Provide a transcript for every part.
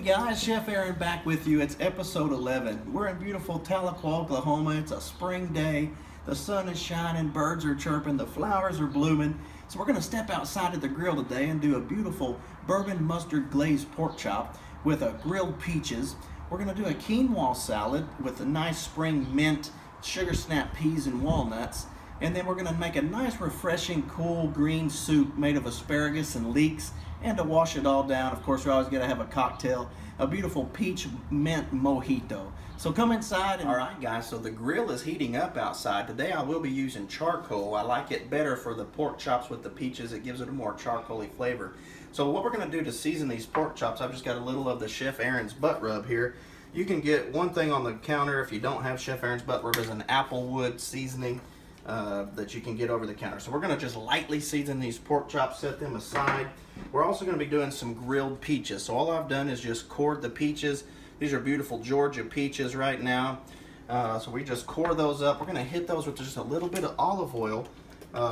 guys, Chef Aaron back with you. It's episode 11. We're in beautiful Tahlequah, Oklahoma. It's a spring day. The sun is shining, birds are chirping, the flowers are blooming. So we're going to step outside of the grill today and do a beautiful bourbon mustard glazed pork chop with a grilled peaches. We're going to do a quinoa salad with a nice spring mint, sugar snap peas and walnuts. And then we're going to make a nice refreshing cool green soup made of asparagus and leeks. And to wash it all down, of course, we're always going to have a cocktail, a beautiful peach mint mojito. So come inside. All right, guys, so the grill is heating up outside. Today I will be using charcoal. I like it better for the pork chops with the peaches. It gives it a more charcoaly flavor. So what we're going to do to season these pork chops, I've just got a little of the Chef Aaron's butt rub here. You can get one thing on the counter if you don't have Chef Aaron's butt rub, is an applewood seasoning that you can get over the counter. So we're going to just lightly season these pork chops, set them aside. We're also going to be doing some grilled peaches. So all I've done is just cored the peaches. These are beautiful Georgia peaches right now. So we just core those up. We're going to hit those with just a little bit of olive oil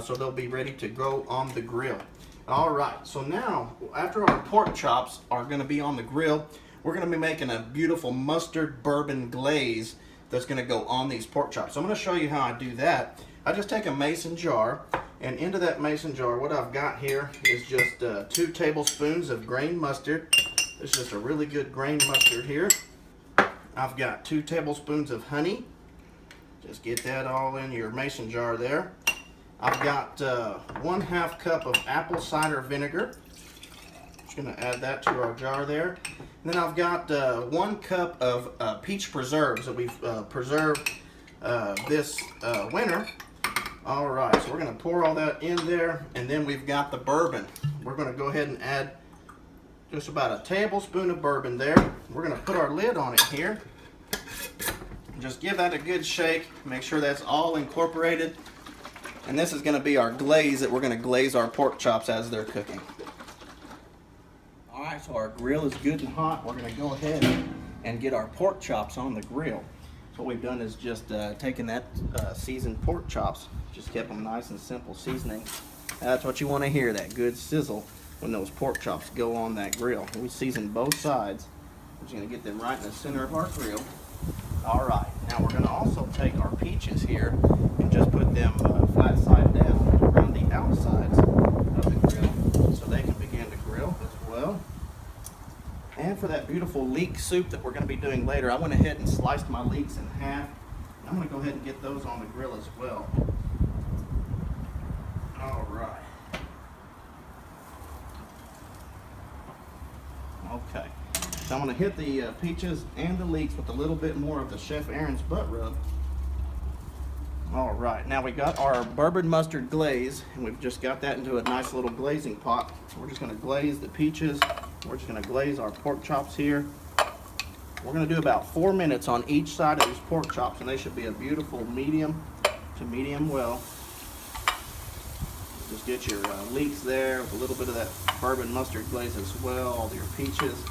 so they'll be ready to go on the grill. All right, so now after our pork chops are going to be on the grill, we're going to be making a beautiful mustard bourbon glaze that's going to go on these pork chops. So I'm going to show you how I do that. I just take a mason jar, and into that mason jar, what I've got here is just 2 tablespoons of grain mustard. It's just a really good grain mustard here. I've got 2 tablespoons of honey. Just get that all in your mason jar there. I've got 1/2 cup of apple cider vinegar. Just going to add that to our jar there. And then I've got 1 cup of peach preserves that we've preserved this winter. All right, so we're going to pour all that in there, and then we've got the bourbon. We're going to go ahead and add just about a tablespoon of bourbon there. We're going to put our lid on it here. Just give that a good shake. Make sure that's all incorporated. And this is going to be our glaze that we're going to glaze our pork chops as they're cooking. All right, so our grill is good and hot. We're going to go ahead and get our pork chops on the grill. So what we've done is just taken that seasoned pork chops, just kept them nice and simple seasoning. That's what you want to hear, that good sizzle when those pork chops go on that grill. We season both sides. We're just going to get them right in the center of our grill. All right, now we're going to also take our peaches here and just put them flat side down around the outsides of the grill so they can begin to grill as well. And for that beautiful leek soup that we're going to be doing later, I went ahead and sliced my leeks in half. I'm going to go ahead and get those on the grill as well. All right. Okay. So I'm going to hit the peaches and the leeks with a little bit more of the Chef Aaron's butt rub. All right. Now we got our bourbon mustard glaze, and we've just got that into a nice little glazing pot. We're just going to glaze the peaches. We're just going to glaze our pork chops here. We're going to do about 4 minutes on each side of these pork chops, and they should be a beautiful medium to medium well. Just get your leeks there with a little bit of that bourbon mustard glaze as well, all your peaches.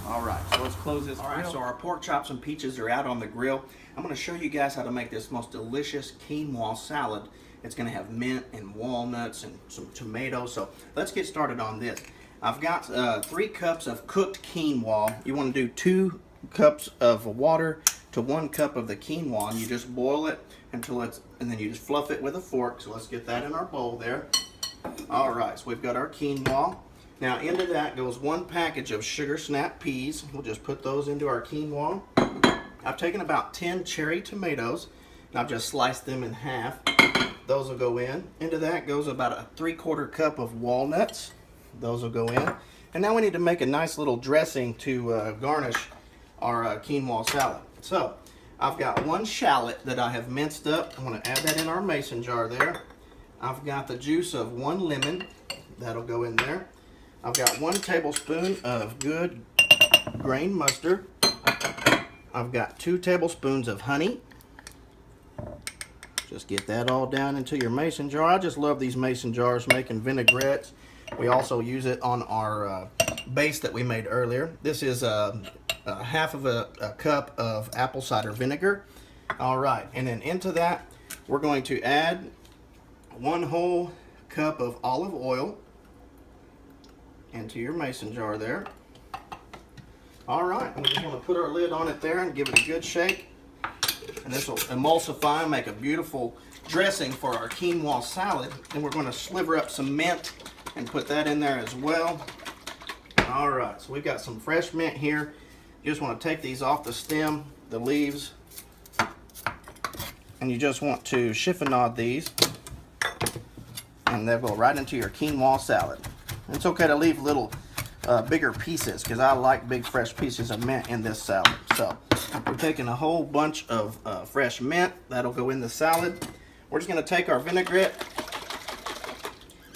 All right, so let's close this grill. All right, so our pork chops and peaches are out on the grill. I'm going to show you guys how to make this most delicious quinoa salad. It's going to have mint and walnuts and some tomatoes. So let's get started on this. I've got 3 cups of cooked quinoa. You want to do 2 cups of water to 1 cup of the quinoa, and you just boil it until and then you just fluff it with a fork. So let's get that in our bowl there. All right, so we've got our quinoa. Now into that goes 1 package of sugar snap peas. We'll just put those into our quinoa. I've taken about 10 cherry tomatoes, and I've just sliced them in half. Those will go in. Into that goes about a 3/4 cup of walnuts. Those will go in. And now we need to make a nice little dressing to garnish our quinoa salad. So I've got 1 shallot that I have minced up. I'm going to add that in our mason jar there. I've got the juice of 1 lemon. That'll go in there. I've got 1 tablespoon of good grain mustard. I've got 2 tablespoons of honey. Just get that all down into your mason jar. I just love these mason jars making vinaigrettes. We also use it on our base that we made earlier. This is half of a cup of apple cider vinegar. All right, and then into that, we're going to add 1 whole cup of olive oil into your mason jar there. All right, and we just want to put our lid on it there and give it a good shake. And this will emulsify and make a beautiful dressing for our quinoa salad. And we're going to sliver up some mint and put that in there as well. All right, so we've got some fresh mint here. You just want to take these off the stem, the leaves, and you just want to chiffonade these, and they'll go right into your quinoa salad. It's okay to leave little bigger pieces, because I like big fresh pieces of mint in this salad. So we're taking a whole bunch of fresh mint that'll go in the salad. We're just going to take our vinaigrette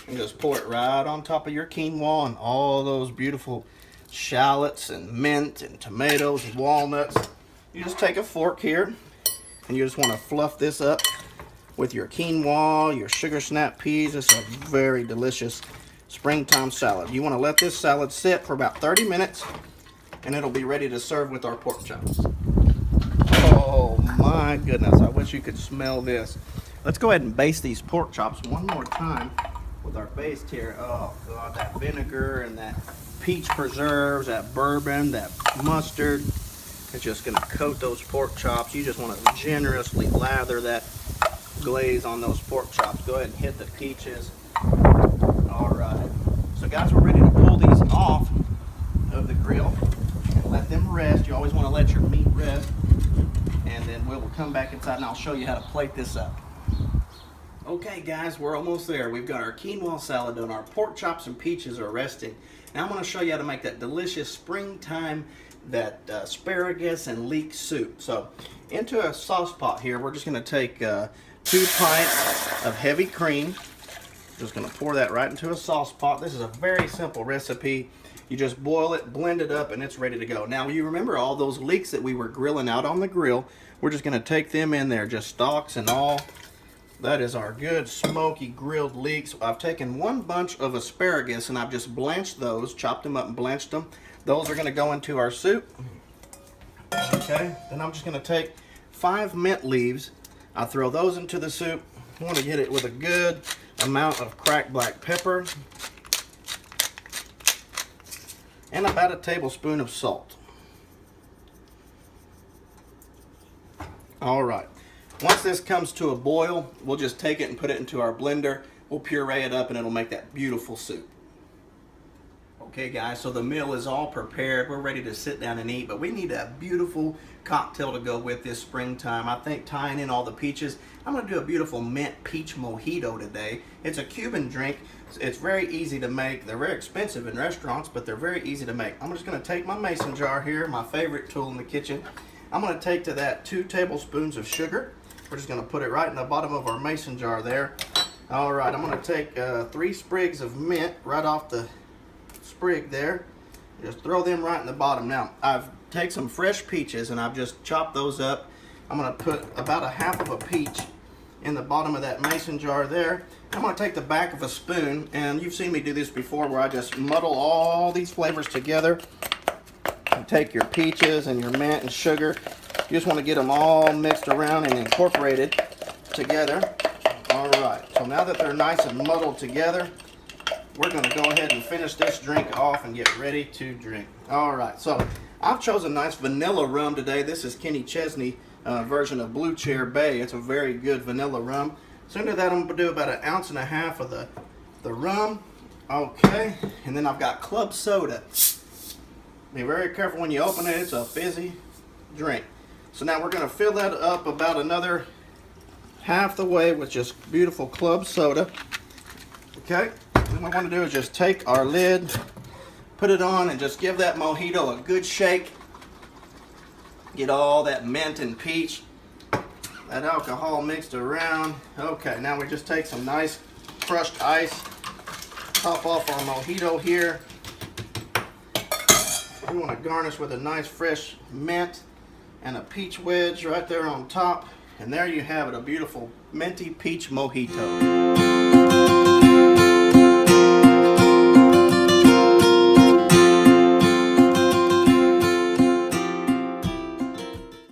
and just pour it right on top of your quinoa and all those beautiful shallots and mint and tomatoes and walnuts. You just take a fork here and you just want to fluff this up with your quinoa, your sugar snap peas. It's a very delicious springtime salad. You want to let this salad sit for about 30 minutes and it'll be ready to serve with our pork chops. Oh my goodness, I wish you could smell this. Let's go ahead and baste these pork chops one more time with our baste here. Oh God, that vinegar and that peach preserves, that bourbon, that mustard, it's just gonna coat those pork chops. You just want to generously lather that glaze on those pork chops. Go ahead and hit the peaches. All right, so guys, we're ready to pull these off of the grill and let them rest. You always want to let your meat rest, and then we'll come back inside and I'll show you how to plate this up. Okay guys, we're almost there. We've got our quinoa salad done. Our pork chops and peaches are resting. Now I'm going to show you how to make that delicious springtime, that asparagus and leek soup. So into a sauce pot here, we're just going to take 2 pints of heavy cream. Just going to pour that right into a sauce pot. This is a very simple recipe. You just boil it, blend it up, and it's ready to go. Now you remember all those leeks that we were grilling out on the grill. We're just going to take them in there, just stalks and all. That is our good smoky grilled leeks. I've taken 1 bunch of asparagus and I've just blanched those, chopped them up and blanched them. Those are going to go into our soup. Okay, then I'm just going to take 5 mint leaves. I'll throw those into the soup. I want to get it with a good amount of cracked black pepper and about a tablespoon of salt. All right. Once this comes to a boil, we'll just take it and put it into our blender. We'll puree it up and it'll make that beautiful soup. Okay guys, so the meal is all prepared. We're ready to sit down and eat, but we need a beautiful cocktail to go with this springtime. I think tying in all the peaches, I'm gonna do a beautiful Mint Peach Mojito today. It's a Cuban drink. It's very easy to make. They're very expensive in restaurants, but they're very easy to make. I'm just gonna take my mason jar here, my favorite tool in the kitchen. I'm gonna take to that 2 tablespoons of sugar. We're just going to put it right in the bottom of our mason jar there. All right, I'm going to take 3 sprigs of mint right off the sprig there. Just throw them right in the bottom. Now, I've taken some fresh peaches and I've just chopped those up. I'm going to put about 1/2 of a peach in the bottom of that mason jar there. I'm going to take the back of a spoon, and you've seen me do this before, where I just muddle all these flavors together. You take your peaches and your mint and sugar. You just want to get them all mixed around and incorporated together. All right, so now that they're nice and muddled together, we're going to go ahead and finish this drink off and get ready to drink. All right, so I've chosen a nice vanilla rum today. This is Kenny Chesney version of Blue Chair Bay. It's a very good vanilla rum. So into that, I'm going to do about 1.5 ounces of the rum. Okay, and then I've got club soda. Be very careful when you open it. It's a fizzy drink. So now we're going to fill that up about another half the way with just beautiful club soda. Okay, then what we're going to do is just take our lid, put it on, and just give that mojito a good shake. Get all that mint and peach, that alcohol mixed around. Okay, now we just take some nice crushed ice, top off our mojito here. We want to garnish with a nice fresh mint and a peach wedge right there on top. And there you have it, a beautiful minty peach mojito.